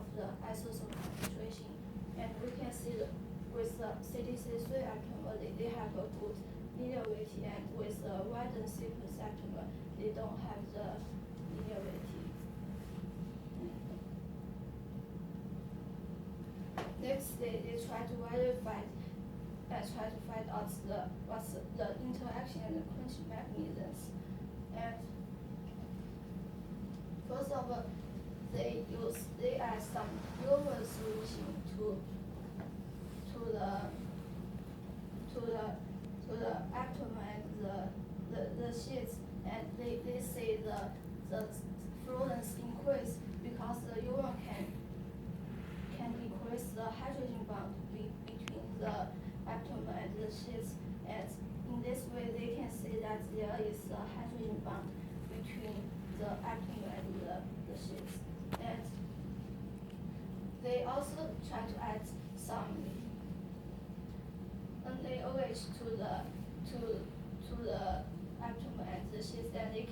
of the isotope concentration. And we can see that with the CDC3 atomer, they have a good linearity, and with the widened sequence atomer, they don't have the linearity. Next, they try to verify and try to find out what's the interaction and the quenching mechanisms. And first of all, they add some Roman solution to the atomer and the sheets, and they say the fluorines increase because the urine can increase the hydrogen bond between the atomer and the sheets, and in this way they can say that there is a hydrogen bond between the atomer and the sheets. And they also try to add some NaOH to the atomer and the sheets, and they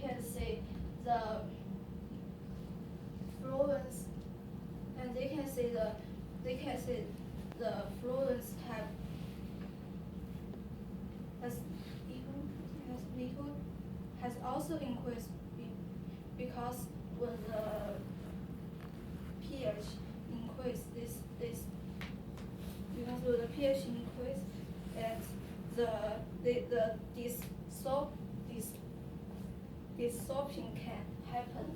can say the fluorines, and they can say the fluorines has also increased because when the pH increase, this because when the pH increase, and the dissolving can happen,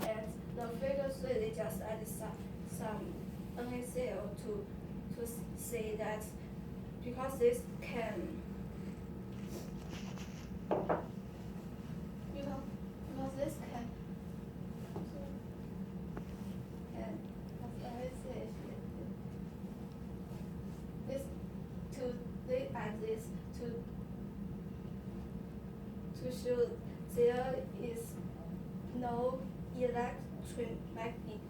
and the figure 3 they just added some NaCl to say that because this can because this can this to they add this to show there is no electromagnet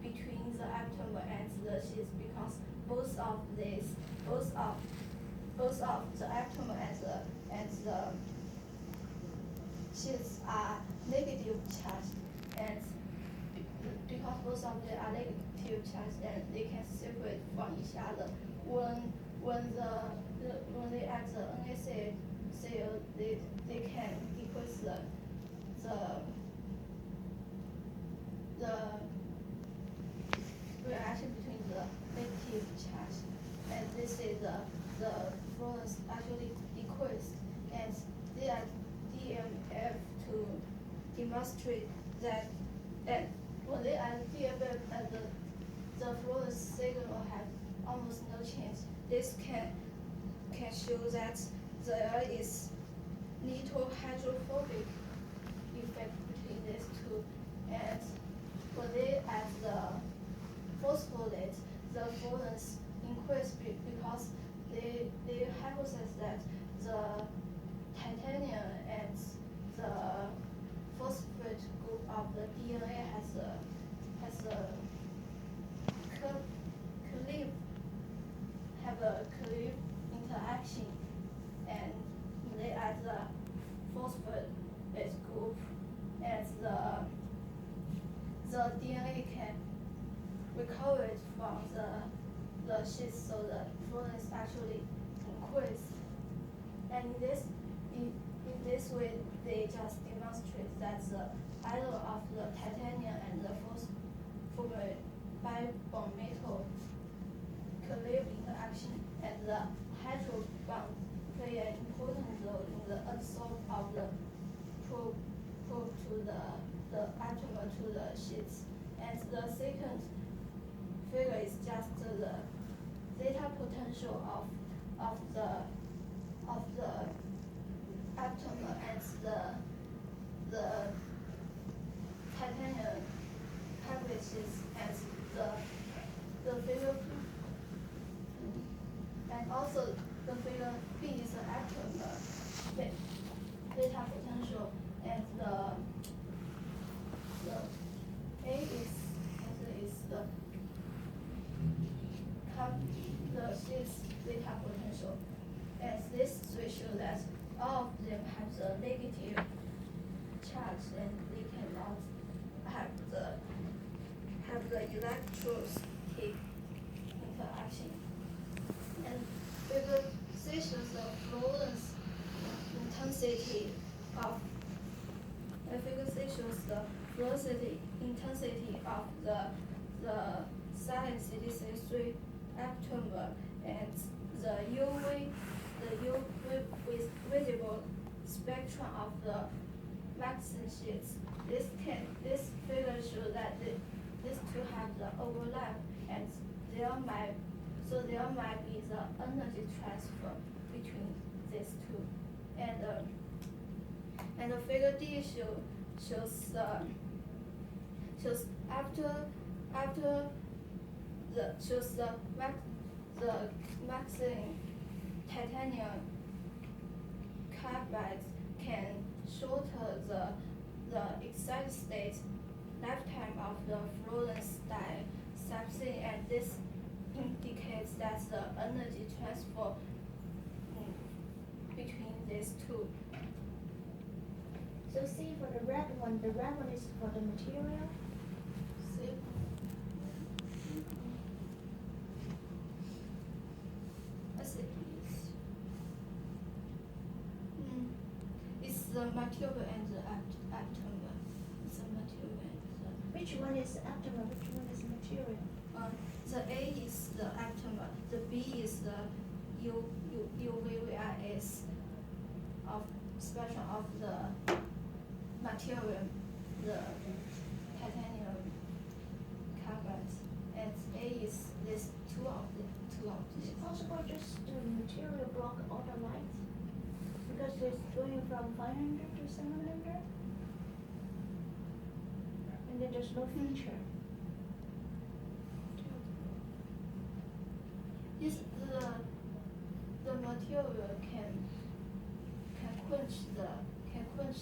between the atomer and the sheets, because both of the atomer and the sheets are negative charge, and because both of them are negative charge, and they can separate from each other. When they add the NaCl, they can decrease the reaction between the negative charge, and this is the fluorines actually decreased, and they add DMF to demonstrate that. And when they add DMF and the fluorines signal have almost no change, this can show that there is little hydrophobic effect between these two. And when they add the phosphorate, the fluorines increase because they hypothesize that the titanium and the phosphate group of the DNA has a cleave interaction, and they add the phosphate group, and the DNA can recover it from the sheets, so the fluorines actually increase. And in this way, they just demonstrate that the either of the titanium and the phosphorate bi-bond metal cleave interaction and the hydrogen bond play an important role in the adsorption of the probe to the atomer to the sheets. And the second figure is just the zeta potential of the atomer and the titanium packages, and the figure and also the figure B is the atomer zeta potential, and the A is the sheets zeta potential. And this shows that all of them have the negative charge, and they cannot have the electrostatic interaction. And figurations of Lorentz intensity of the velocity intensity of the silent CDC3 atom and the UV visible spectrum of the Maxine sheets. This figure shows that these two have the overlap, and there might be the energy transfer between these two. And the figure D shows the Maxine titanium carbide can shorten the excited state lifetime of the fluorescent dye substance, and this indicates that the energy transfer between these two. So see for the red one is for the material. See? It's the material and the atom. It's the material and the. Which one is atom? Which one is material? The A is the atom. The B is the UVVIS of spectrum of the material, the titanium carbide, and A is this two of Is these. it possible just the material block all the lights? Because it's going from 500 to 700, and then there's no feature. Yes, the material can quench the.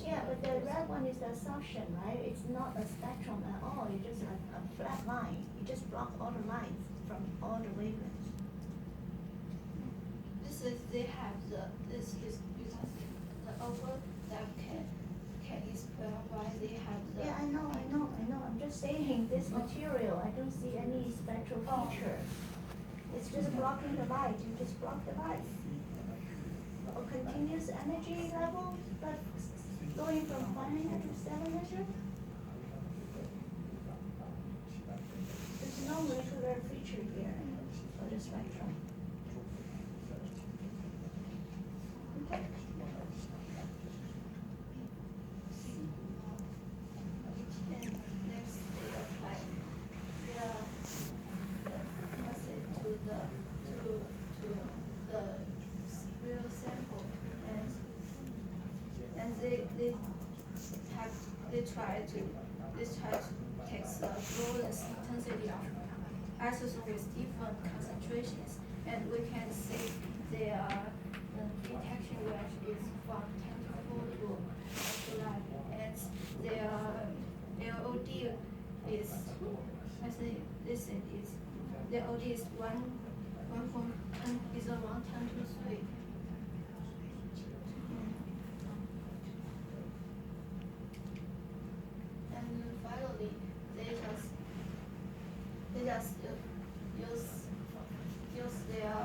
Yeah, but the red one is the assumption, right? It's not a spectrum at all. You just have a flat line. You just block all the lights from all the wavelengths. They have this is because the overlap can explain why they have the. Yeah, I know. I'm just saying this material, I don't see any spectral feature. It's just blocking the light. You just block the light. A continuous energy level, but going from 500 to 700. There's no molecular feature here for the spectrum. Okay. And next they apply the message to the real sample, and they try to take the fluorescence intensity of isotopes with different concentrations, and we can see their detection range is from 10 to 4 to 9, and their LOD is, I think this is, the LOD is 1 from 10 is around 10 to 3. And finally, they just use their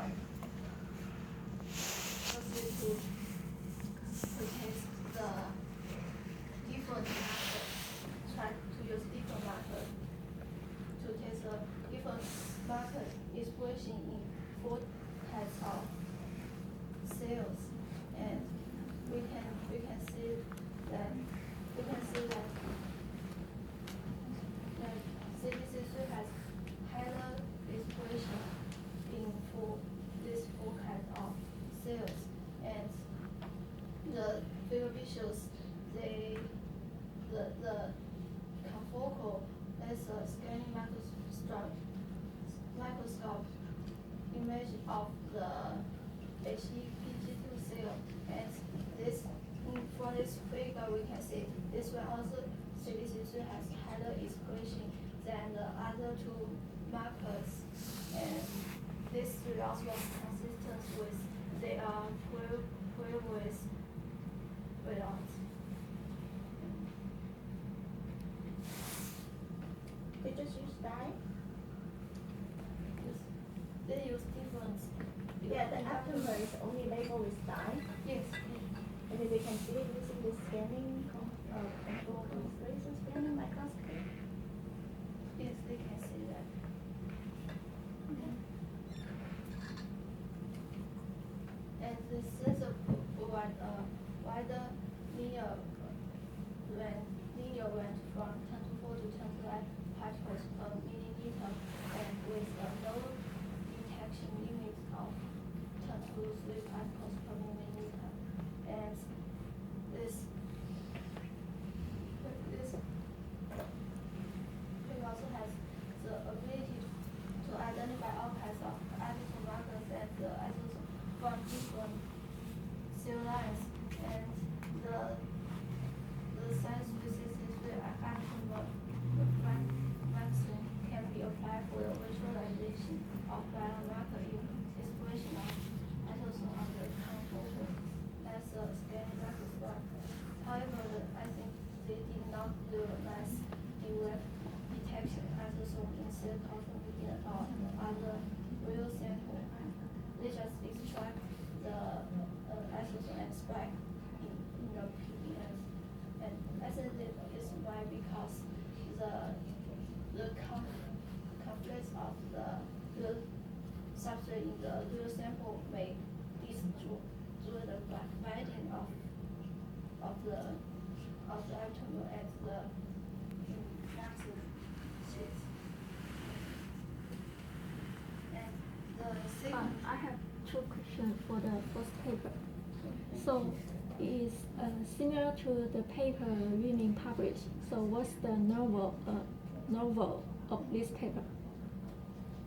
to test the different method, try to use different method to test the different market expression in 4 types of cells, and we can see that CDC3 has higher expression in these 4 kinds of cells, and the figure shows the confocal laser scanning microscope image of the HEPG2 cell, and from this figure we can see this one also CDC3 has higher expression than the other 2 markers, and this result was consistent with their previous results. They just use dye? They use different. Yeah, the aptamer is only labeled with dye. Yes. And then they can see it using the scanning, control laser scanning microscopy. Yes, they can see that. And the sensor provide a wider linear range from 24 to 25 particles per millimeter, and with a low detection limit of 10 to 3 particles per millimeter. And this it also has the ability to identify all kinds of isotopes markers and the isotopes from different cell lines, and the science-specific isotope maximum can be applied for the visualization of biomarker expression of isotopes on the control as a scanning microscope. However, I think they did not realize direct detection isotopes in cell culture media or other real sample. They just extract the isotope and spike in the PBS. And I think that is why, because the complex of the substrate in the real sample may destroy the binding of the atom at the maximum sheet. And the second. I have two questions for the first paper. So it's similar to the paper Yuning published. So what's the novel of this paper?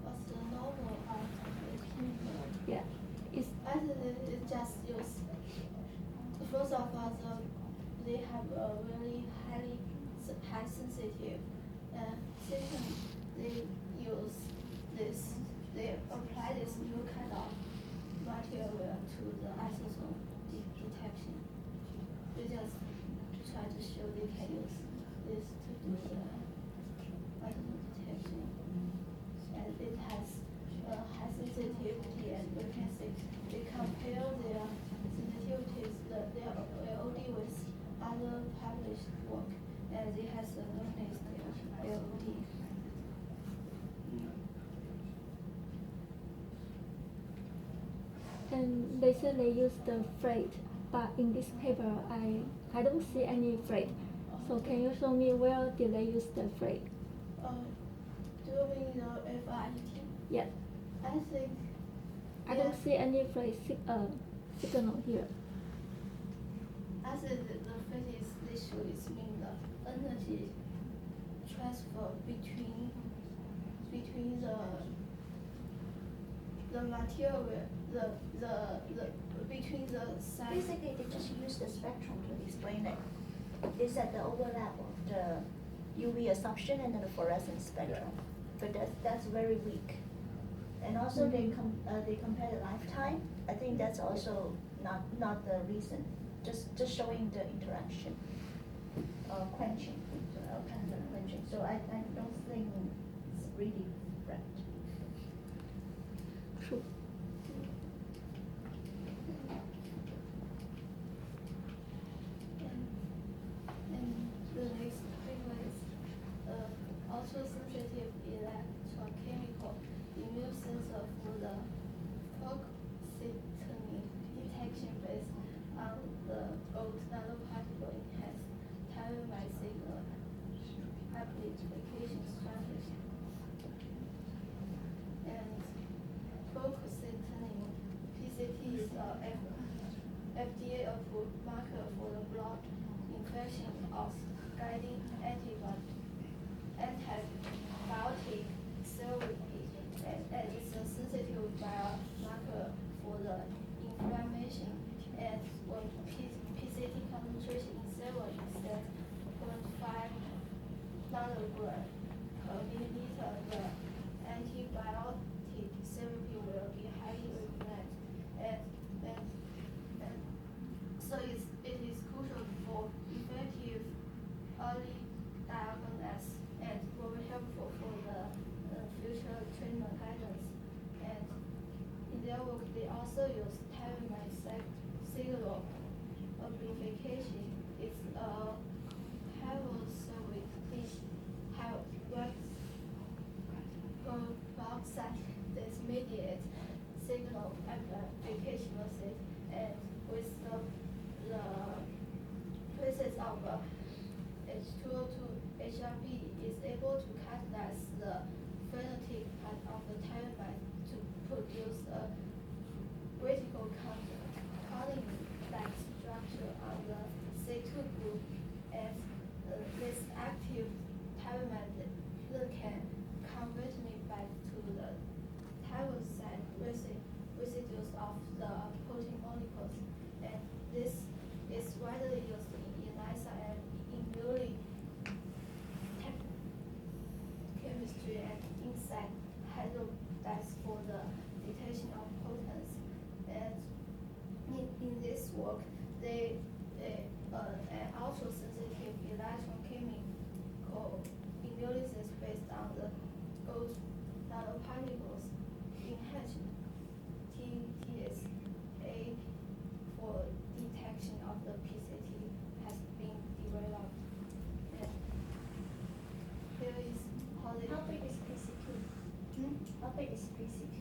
What's the novel of the paper? Yeah, it's I think it just use. First of all, they have a really high sensitive. Second, they use this. They apply this new kind of material to the isotope detection. They just try to show they can use this to do the isotope detection, and it has high sensitivity, and you can see they compare their sensitivities, their LOD with other published work, and it has the lowest LOD. and they say they use the freight, but in this paper I don't see any freight. So can you show me where did they use the freight? Doing the FIT, Yeah, I think. I don't see any freight signal here. I think the physics issue is mean the energy transfer between the material, between the size. Basically, they just use the spectrum to explain it. They said the overlap of the UV absorption and then the fluorescence spectrum, but that's very weak. And also they compare the lifetime. I think that's also not the reason. Just showing the interaction, quenching, kinds of quenching. So I don't think it's really right. True. And the next paper is ultra-sensitive electrochemical immune sensor for the proximity detection based on the old nanoparticle enhanced time-wise signal application strategy. And focus immediate signal application message, and with the process of H202, HRP is able to catalyze the phonetic part of the timeline to produce a vertical calling like structure on the C2 group, and this active timeline then can convert me back to the tyrosine side residues of the protein molecules, and this is widely used in ELISA and in newly chemistry and insect hydrolysis for the detection of pollutants. And in this work, they an ultra-sensitive electrochemical immunolysis based on the gold nanoparticles enhanced TSA for detection of the PCT has been developed. And here is how they. How big is PCT? How big is PCT?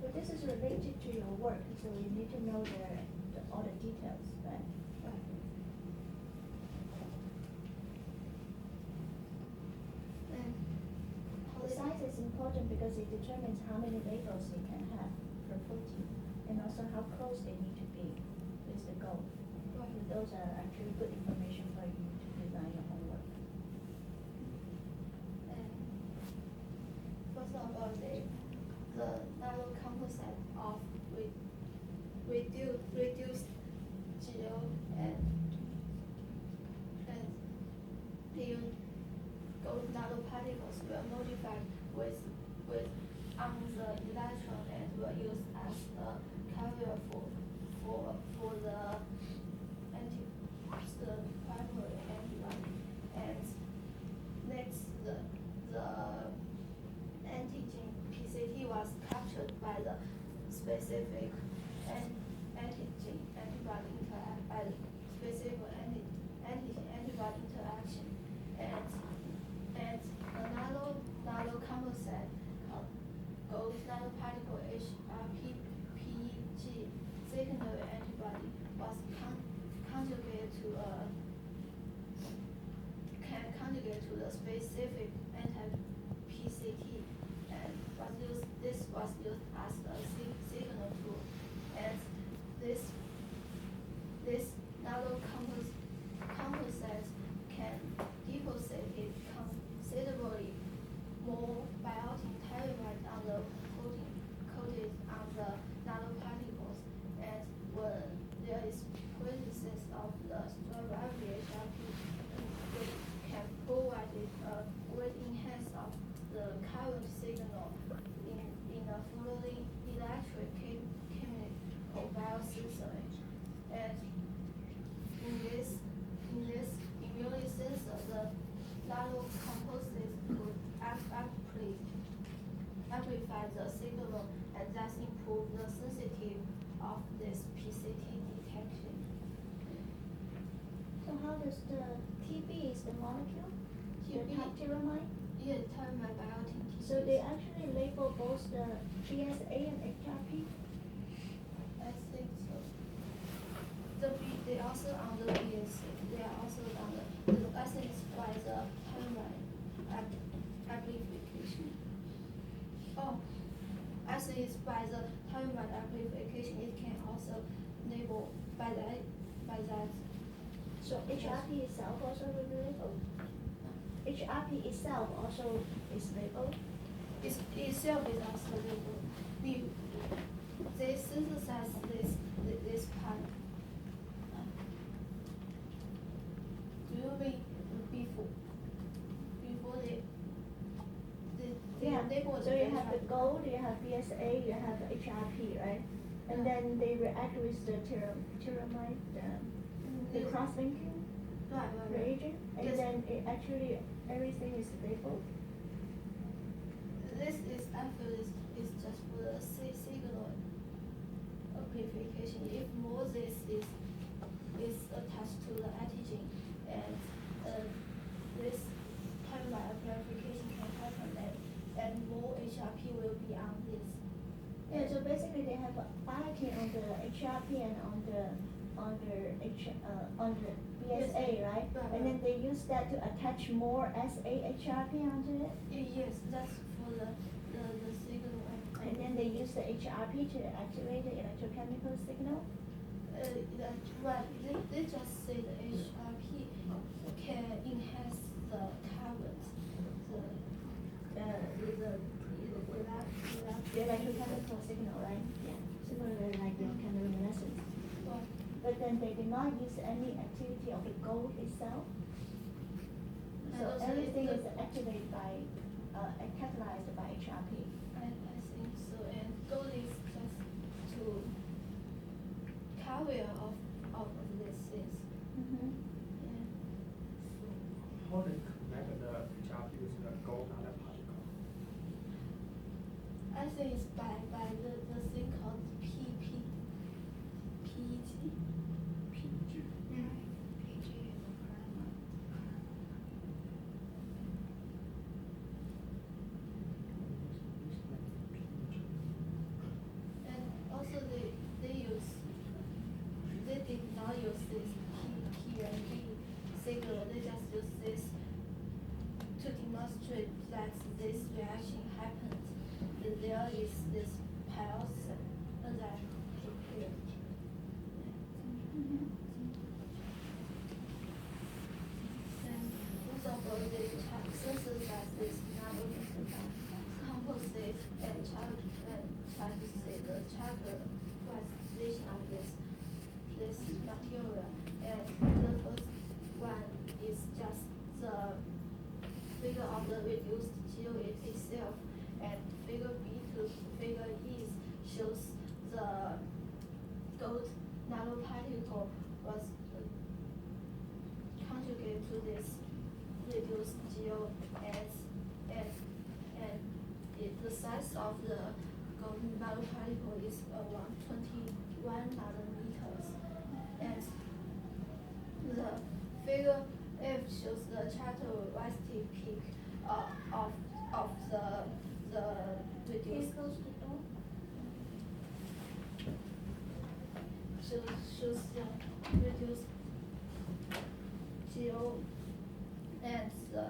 But this is related to your work, so you need to know all the details, right? The size is important because it determines how many labels you can have per protein, and also how close they need to be with the goal. Those are actually good information for you to design your homework. And first of all, the nano composite of reduced gel and the gold nanoparticles were modified with on the electron and were used as a carrier for the primary antibody. And next, the antigen PCT was captured by the specific antigen antibody interaction, and a nano composite gold nanoparticle HRPG secondary antibody was conjugated to the specific anti-PCT, and this was used as a signal tool, and this nano composite can deposit considerably more biotin tyrosine on the protein coated on the nanoparticles, and when there is presence of the strawberry HRP, it can provide a great enhance of the current signal in a fully electric chemical biosensor. And in this immune sensor, the nano composites could amplify the signal and thus improve the sensitivity of this PCT detection. So how does the TB is the molecule? TB. The tyramine? Yeah, tyramine biotin. So they actually label both the PSA and HRP? I think so. They also on the BSC. They are also on the I think it's by the tyramine amplification. Oh, I think it's by the tyramine amplification. It can also label by that. So HRP itself also will be labeled? HRP itself also is labeled? Itself is also labeled. They synthesize this part. Do you mean before they Yeah, label so you have the gold, you have BSA, you have the HRP, right? And then they react with the tyramine, the cross-linking reagent, and Yes. then it actually, everything is labeled. This is after this is just for the signal. amplification. If Moses is attached to the antigen, and this time by amplification can happen, and more HRP will be on this. Yeah, so basically they have a binding on the HRP and on the BSA, Yes. right? Right, And then right. they use that to attach more SAHRP onto it. Yes, that's for the signal. And then they use the HRP to activate the electrochemical signal. Right, they just say the HRP can enhance the current, The electrochemical signal, right? Yeah. Similarly like the chemiluminescence. But then they did not use any activity of the gold itself. And So also everything the- is activated by, catalyzed by HRP. I think so, and goal is just to carry of this is. Mm-hmm. Yeah. How they connect the HRP with the gold nanoparticle? I think it's by the thing called PEG. PEG. And also they did not use this P and B signal, they just use this to demonstrate that this reaction happens. That there is this pulse that appears. Mm-hmm. And most of all, they synthesize this composite and try to say the characterization of this material. And the first one is just the figure of the reduced gel itself, and figure B to figure E shows the gold nanoparticle was conjugate to this reduced gel, and the size of the gold nanoparticle is around 21 nanometers, and the figure F shows the characteristic peak of the reduced. Shows the reduced gel and the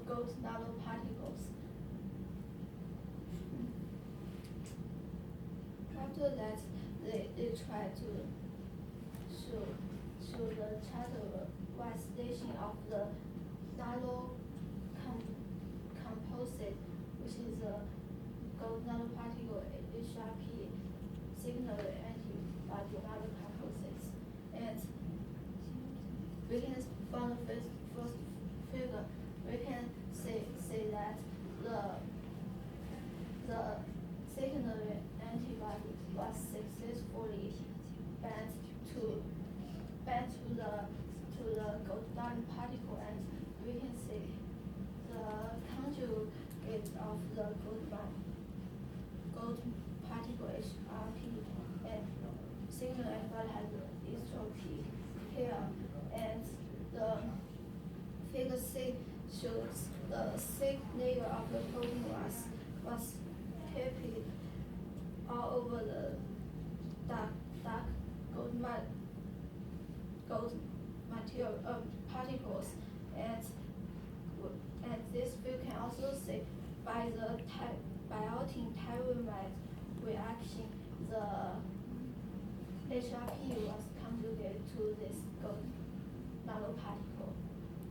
gold nanoparticles. After that, they try to show the characterization of the nano composite, which is a gold nanoparticle HRP signal antibody nanocomposites. And we can, from the first figure, we can say that the secondary antibody was successfully bound to the gold nanoparticle, and we can see the conjugate of the gold particle HRP and signal antibody has entropy here, and the figure C shows the thick layer of the protein was happy all over the dark gold material particles, and this view can also see by the biotin tyrosine reaction, the HRP was conjugated to this gold nanoparticle.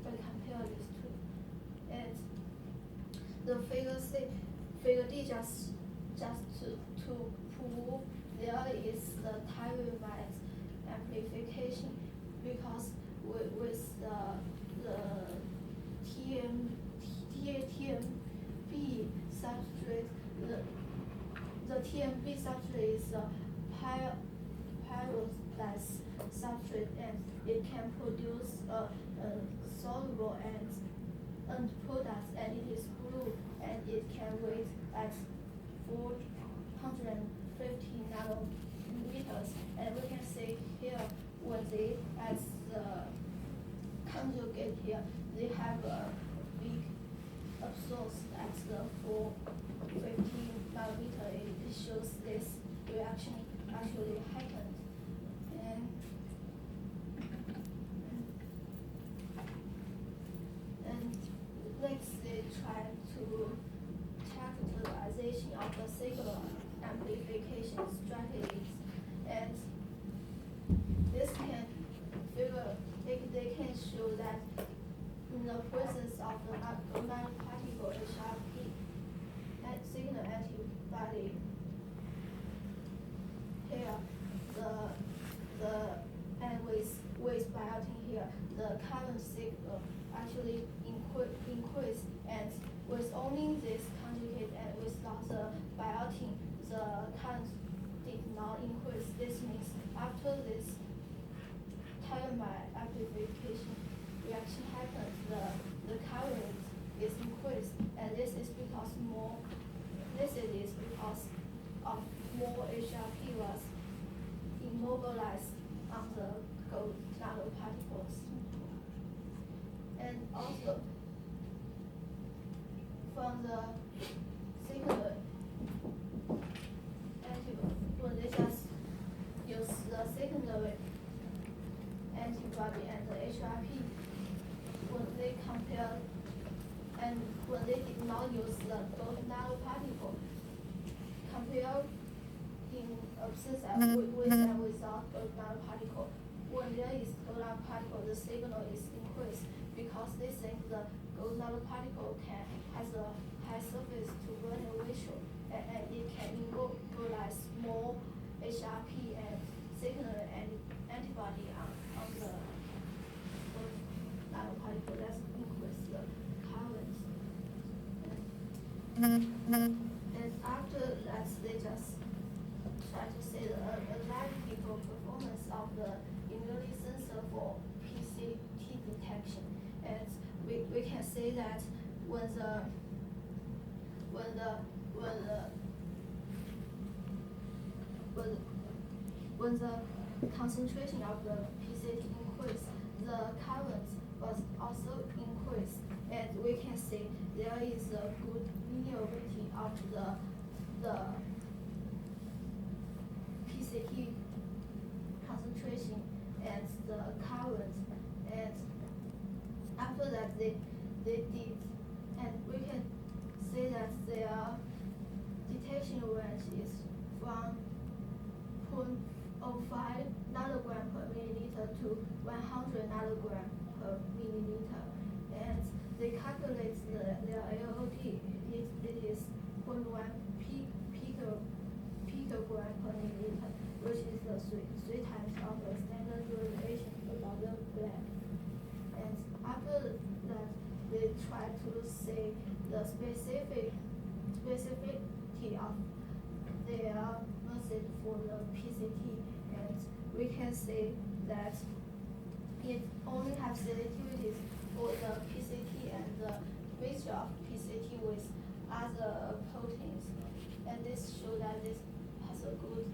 We compare these two, and the figure D just to prove there is the tyrosine amplification, because with the TMB substrate, the TMB substrate is a pyrolysis substrate, and it can produce soluble and products, and it is blue, and it can weight at 450 nanometers. particles, and we can see here when they as the conjugate here, they have a big source at the 450 nanometer. It shows this reaction actually happened. And next they try to check the utilization of the signal amplification strategies, and this can figure they can show that in the presence of the nanoparticle HRP and signal antibody here, and with biotin here, the current signal actually increase, and with only this conjugate and without the biotin, the current did not increase. This means after this thiamine amplification reaction happens, the current is increased, and this is because of more HRP was immobilized on the gold nanoparticles. And also from the signal antibody, when they just use the secondary antibody and the HRP, when they compare, and when they did not use the gold nanoparticle, compare in absence with and without gold nanoparticle, when there is gold nanoparticle, the signal is increased because they think the gold nanoparticle has a high surface to volume ratio, and it can immobilize more HRP and signal and antibody on the gold nanoparticle. That's increase the current. And after that, they just try to say the analytical performance of the immunity sensor for PCT detection. And we can say that when the concentration of the PCT increased, the current was also increased, and we can see there is a good linearity of the PCT concentration and the current, and after that they did, and we can say that their detection range is from 0.05 nanogram per milliliter to 100 nanogram per milliliter, and they calculate their ALT, it is 0.1 picogram per milliliter, which is the three times of the standard deviation about the gram. And after that, they try to say the specificity of their message for the PCT, and we can say that it only has selectivities for the PCT and the mixture of PCT with other proteins, and this shows that this has a good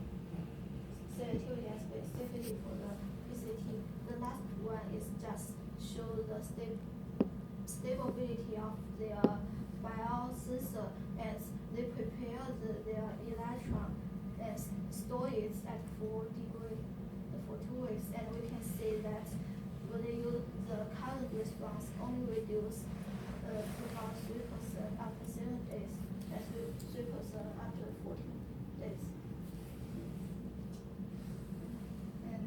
selectivity and specificity for the PCT. The last one is just show the stability of their biosensor as they prepare their electron and store it at 4 degrees for 2 weeks, and we can see that when they use the current response only reduce to about 3% after 7 days and 3% after 14 days. And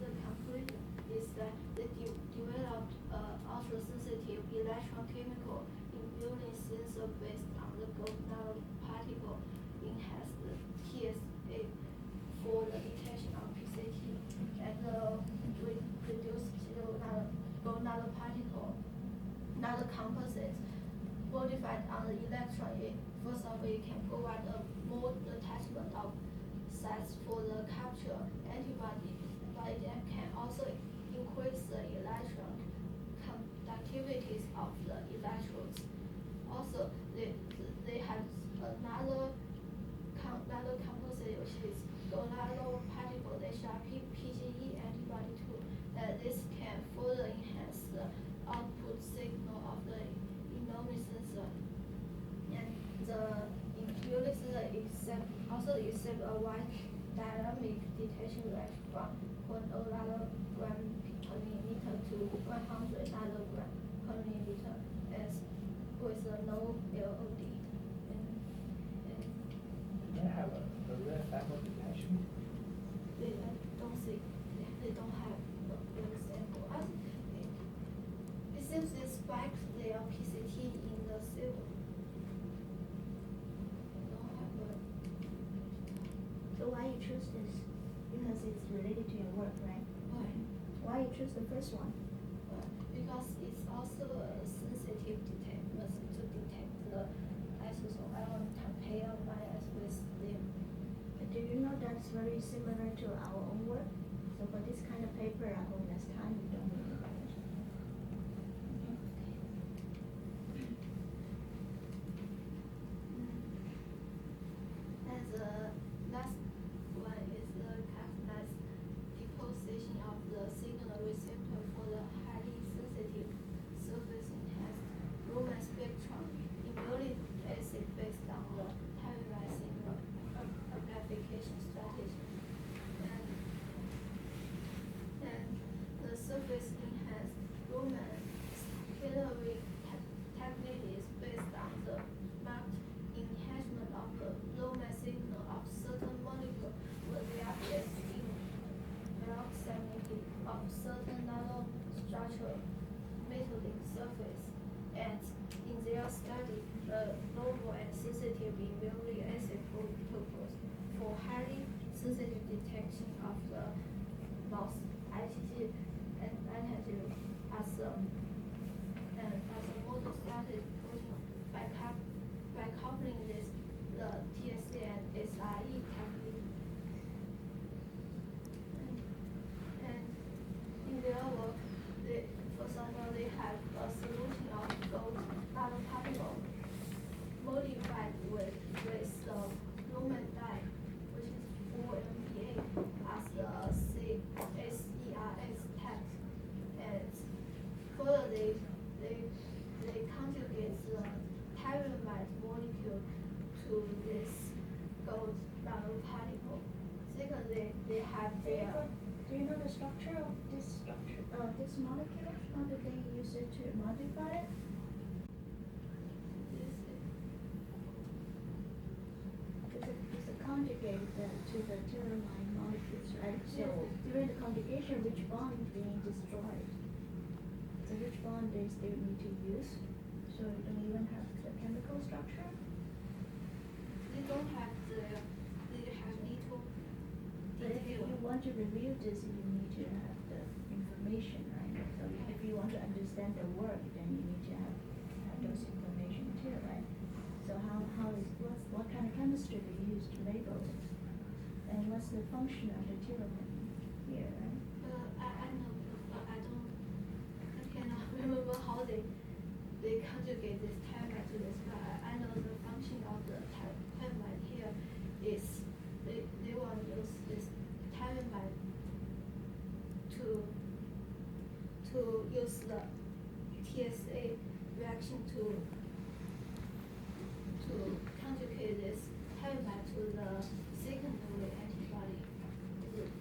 the conclusion is that they developed ultra-sensitive electrochemical immunity sensor based on the gold nanoparticle enhanced TSA for the detection of PCT, and reduced gold nanoparticle nanocomposite modified on the electron. First of all, it can provide a more attachment of sites for the capture antibody, but it can also increase the electron conductivities of the electrodes. Also, they have another composite output signal of the immunology sensor. And the immunology sensor also accept a wide dynamic detection range from 0.0 nanogram per millimeter to 100 nanogram per millimeter as with a no LOD. They have a rare sample detection. They don't see, they don't have a real sample. It seems they spike their PCT in the silver. They don't have a, So why you choose this? Because it's related to your work, right? Why you choose the first one? because it's also a sensitive detector to detect the isosome. I want to compare my eyes with them. But do you know that's very similar to our own work? So for this kind of paper, I hope next time you don't need it. And the last one is the characterized deposition of the signal receptor for the highly sensitive surface enhanced Raman spectrum immunity assay based on the time-rise signal amplification strategy. And the surface enhanced Raman scattering technique is based on the marked enhancement of the Raman signal of certain molecules where they are placed in proximity of certain nanostructural metallic surface. And in their study, the novel and sensitive immunity assay protocols for highly sensitive detection of the mouse IgG and antigen as a model started protein by coupling this the TSA and SRE technique. And in their work, for example, they have a solution of gold nanoparticle modified with the Raman dye, which is 4-MPa as the SERS tag. And further, they conjugate the tyramide molecule to this gold nanoparticle. Second, they have their Do you know the structure of this molecule? How do they use it to modify it? It's a conjugate to the tyramine molecules, right? So during the conjugation, which bond is being destroyed? So which bond they still need to use? So you don't even have the chemical structure? they don't have they have little But if you detail. want to review this, you need to have the information, right? So if you want to understand the work, then you need to have those information too, right? So what kind of chemistry do you use to label it? And what's the function of the tyramine here, right? I know, but I cannot remember how they conjugate this tyramide to this, but I know the function of the tyramide here is they want to use this tyramide to use the TSA reaction to conjugate this tyramide to the secondary antibody,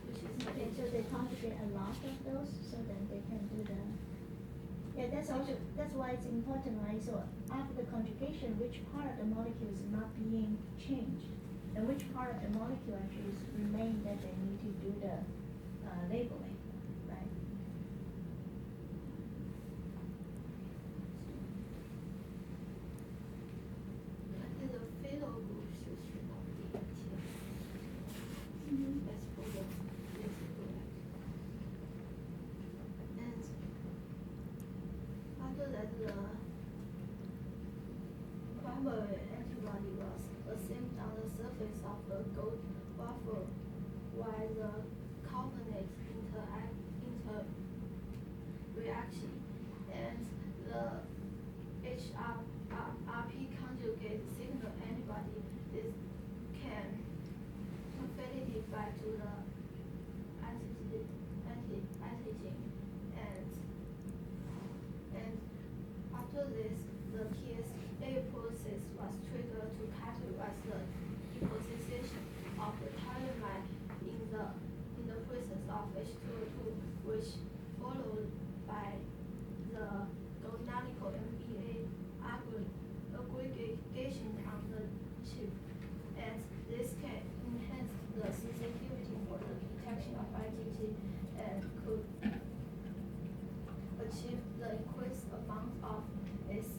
which is Okay, so they conjugate a lot of those, so then they can do the. Yeah, that's why it's important, right? So after the conjugation, which part of the molecule is not being changed, and which part of the molecule actually is remain that they need to do the labeling, right? I think the phenol group should not be until that's for the next product. And after that, the primary antibody was assembled on the surface of the gold wafer, while the carbonate reaction and the HRP conjugate signal antibody can affinity bind to the antigen and of IgG and could achieve the increased amount of SERS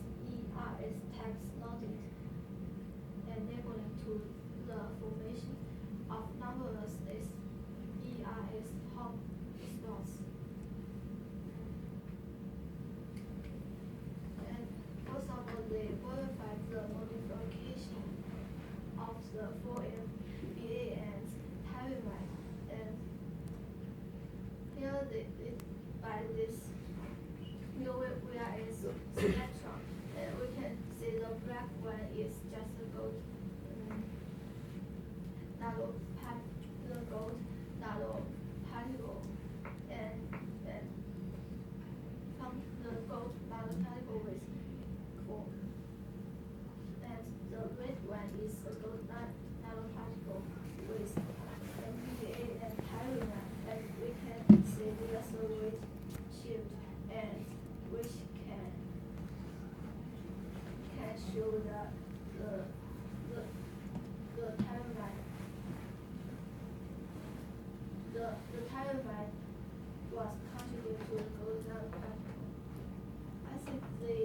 tags loaded, enabling to the formation of numerous SERS hotspots. And first of all, they verified the modification of the 4FBA and tyramide, and here by this UVRS spectrum, we can see the black one is just the gold nanoparticle, and from the gold nanoparticle with 4, and the red one is the gold nanoparticle with MPA and tyramide, and we can see the red shield, and which can show the tyramide. The tyramide was contributed to the gold nanoparticle. I think they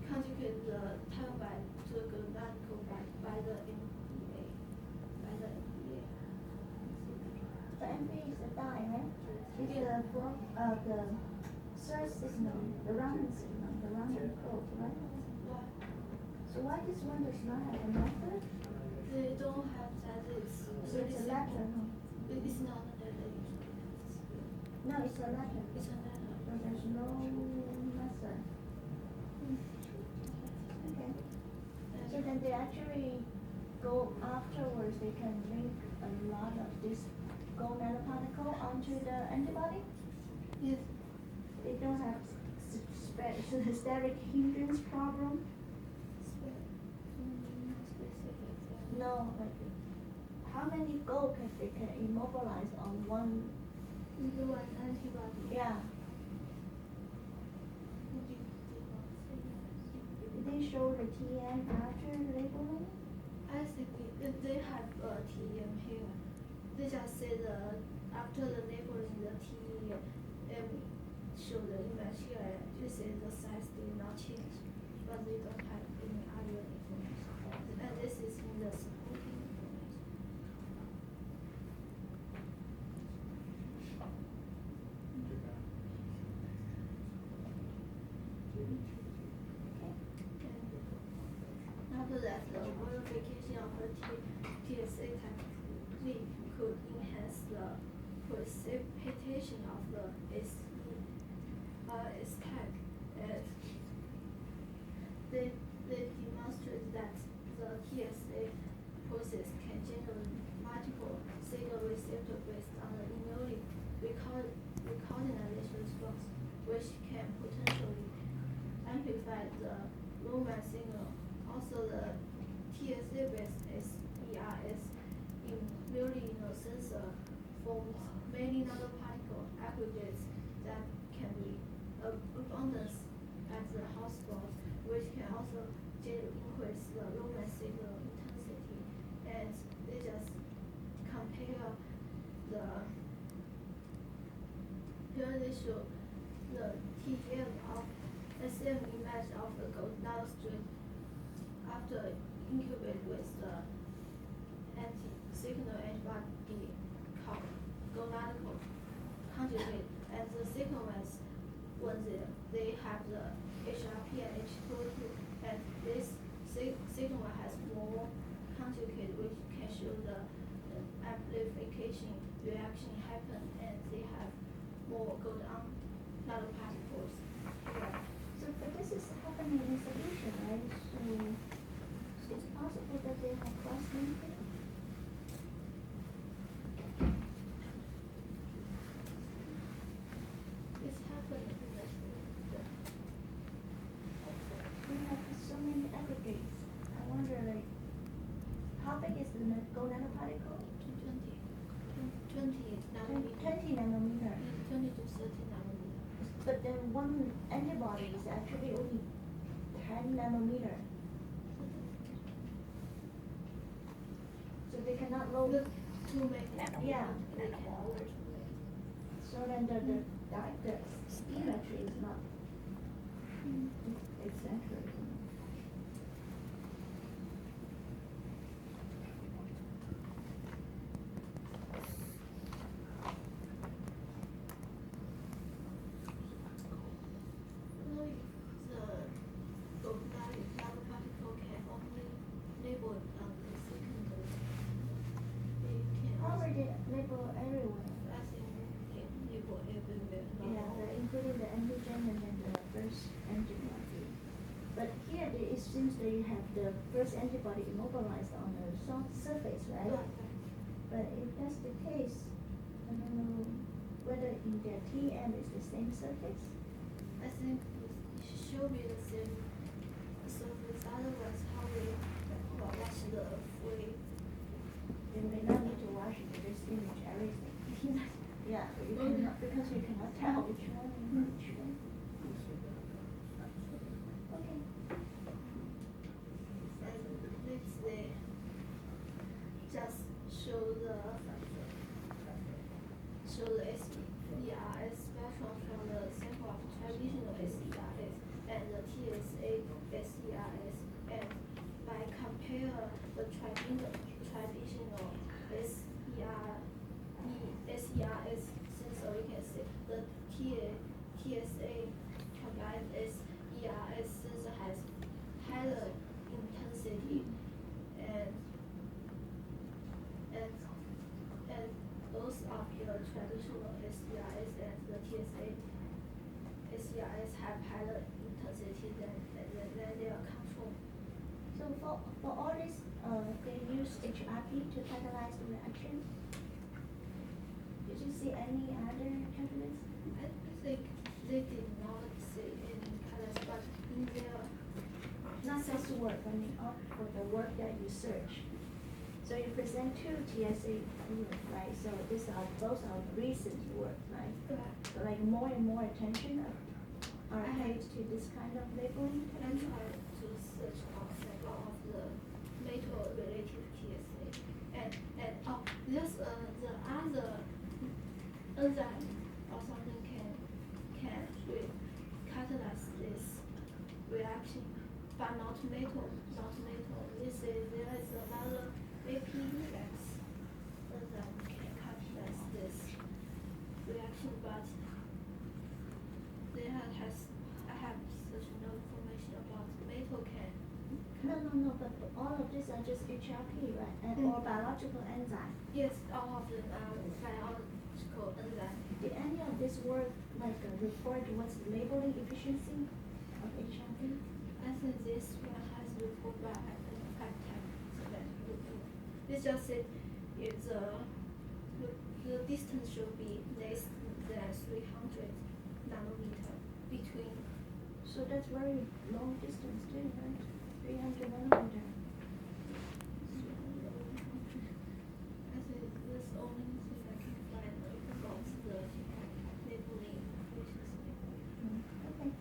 contribute the tyramide to the gold nanoparticle by the MPA. The MPA is the dye, right? It's the source signal, the Raman signal, the Raman code, right? So why this one does not have a method? They don't have that. So it's a letter, no? It's not a letter. No, it's a letter. It's a letter. So there's no method. Okay. So then they actually go afterwards, they can link a lot of this gold nanoparticle onto the antibody? Yes. They don't have steric hindrance problem? No, like how many gold they can immobilize on one? One antibody. Yeah. Did they show the TM after labeling? I think they have a TEM here. They just say after the labeling the TEM show the image here. You say the size did not change, but they don't have any other information. And this is in the supporting information. After that, the verification of the TSA type V could enhance the precipitation of the S tag, and they demonstrate that the TSA process can generate multiple signal receptor based on the immune recombination response, which can potentially amplify the Raman signal. Also, the TSA-based SERS immunosensor forms many nanoparticle aggregates that can be abundant at the hotspot, which can also increase the Raman signal intensity. And they just compare here they show the TM of SM image of the gold nanostrip after incubate with the signal antibody called gonadical conjugate, and the sequence when they have the HRP and H2O2, and this sequence has more conjugate, which can show the amplification reaction happen, and they have more gold nanoparticles. Yeah. So, but this is happening in solution, right? So, it's possible that they have cross-linking? It's happening in the We have so many aggregates. I wonder, like, how big is the gold nanoparticle? 20 nanometer. 20 nanometer. 20 to 30 nanometer. But then one antibody is actually only 10 nanometer. So they cannot load. The to make Yeah. they can order to make. So then the symmetry is not eccentric. Really, the double particle can only label on the secondary. They can Already label everywhere. I think can label everywhere. Yeah, including the antigen and then the first antibody. But here it seems that you have the first antibody immobilized on the soft surface, right? But if that's the case, I don't know whether in the TM is the same surface. I think it should be the same surface, otherwise how we wash the free. You may not need to wash it, you just image everything. Yeah, but you cannot, because you cannot tell which one is which one. Okay. And next they just show the SERS spectrum from the sample of traditional SERS and the TSA SERS, and by compare the traditional SERS, since we can see the TSA combined SERS since it has higher intensity and both of the traditional SERS and the TSA SERS have higher intensity than their control. So for all this, they use HRP to catalyze the reaction. Did you see any other catalyst? I think they did not say any colors, but in their Not just work, I mean, for the work that you search. So you present two TSA work, right? So these are both are recent work, right? So like more and more attention are paid to this kind of labeling. I tried to search on several of the metal related TSA, and there's the other enzyme or something can catalyze this reaction, but not metal. This is there is another APDX enzyme can catalyze this reaction, but I have such no information about metal can. No, but all of these are just HRP, right? And or biological enzyme. Yes, all of them are biological enzyme. Did any of this work like report what's the labeling efficiency of HRP? I think this one has report by Actech. This just said it's the distance should be less than 300 nanometer between. So that's very long distance too, right? 300 nanometer. I think this only thing I can find about the labeling efficiency. Okay.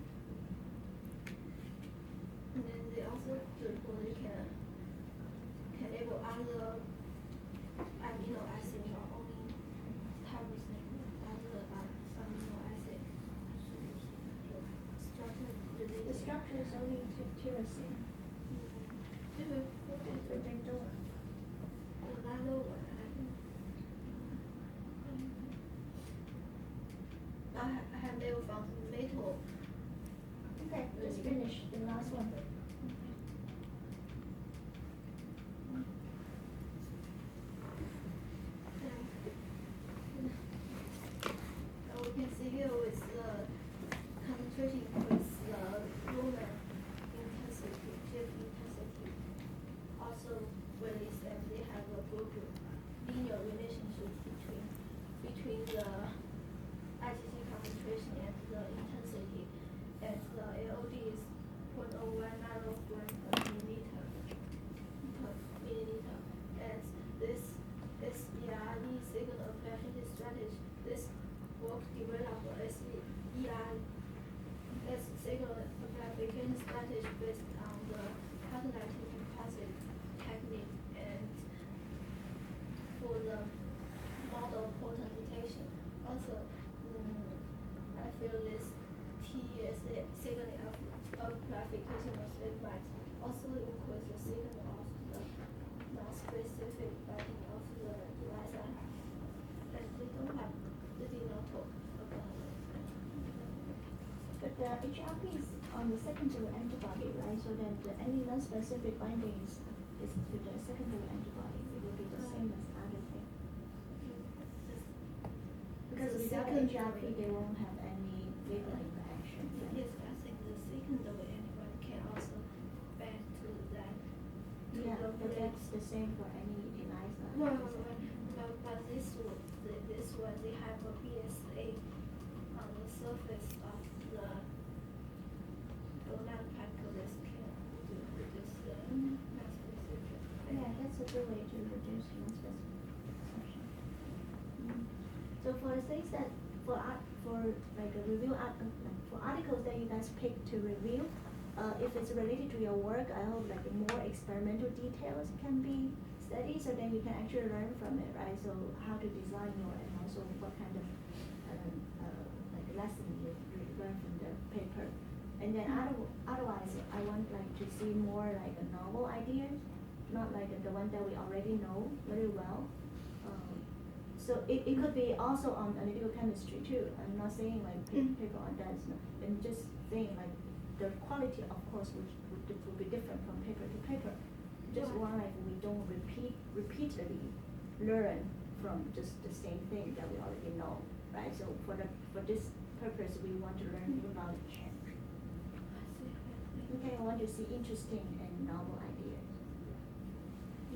And then they also report they can label other amino acid or only tyrosine other amino acid. Structure The related. structure is only tyrosine. So they don't. Another one, I have never found metal. Okay, just finish the last one. We can see here with the concentrating with the lunar intensity, jet intensity. Also release, and they have a good linear relationship between the IgG concentration and the intensity, and the LOD is 0.01 nanogram per milliliter. And this SERE signal application strategy, this work developed as signal application strategy based on the catalytic composite technique, and for the HRP is on the secondary antibody, right? So that any non-specific bindings is to the secondary antibody. It will be the same as other thing. Because The without secondary- HRP, they won't have any labeling action. Right? Yes, I think the secondary antibody can also back to that. To Yeah, the but plate. that's the same for any ELISA. No, but this one, they have a BSA on the surface of the not pancreas can reduce the Mhm. non-specific. Yeah, that's a good way to reduce non-specific expression. So for the things that for like a review for articles that you guys pick to review, if it's related to your work, I hope like more experimental details can be studied, so then you can actually learn from it, right? So how to design your and also what kind of like lesson you learn from the paper. And then otherwise, I want like to see more like a novel ideas, not like the one that we already know very well. So it could be also on analytical chemistry too. I'm not saying like paper on that. I'm just saying like the quality, of course, would be different from paper to paper. Just one like we don't repeatedly learn from just the same thing that we already know, right? So for this purpose, we want to learn new knowledge. Okay, I want to see interesting and novel ideas.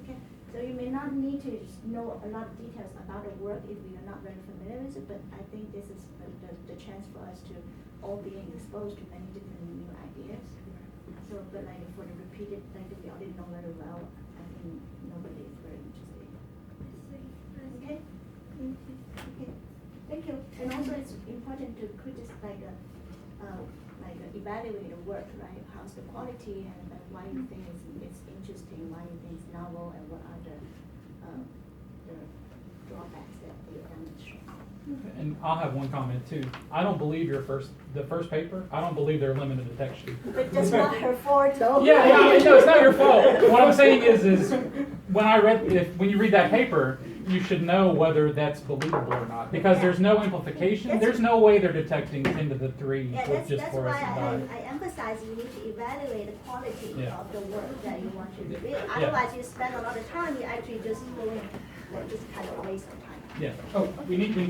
Okay, so you may not need to know a lot of details about the work if you are not very familiar with it, but I think this is the chance for us to all being exposed to many different new ideas. So, but like for the repeated, like we already know very well, I think nobody is very interested. Okay? Okay, thank you. And also it's important to criticize evaluate the work, right? How's the quality and why you think it's interesting, why you think it's novel, and what are the drawbacks that they demonstrate. And I'll have one comment too. I don't believe the first paper, I don't believe they're limited detection. But that's not her fault though. Yeah, no, it's not your fault. What I'm saying is when you read that paper, you should know whether that's believable or not, because there's no amplification. There's no way they're detecting 10 to the 3 Yeah, with just that's fluorescent why dye. I emphasize you need to evaluate the quality Yeah. of the work that you want to review. Yeah. Otherwise, you spend a lot of time, you actually just going, like, just kind of waste of time. Yeah. Oh, we need to